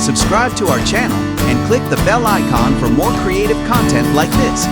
subscribe to our channel, and click the bell icon for more creative content like this.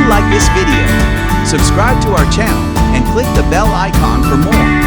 Like this video, subscribe to our channel, and click the bell icon for more.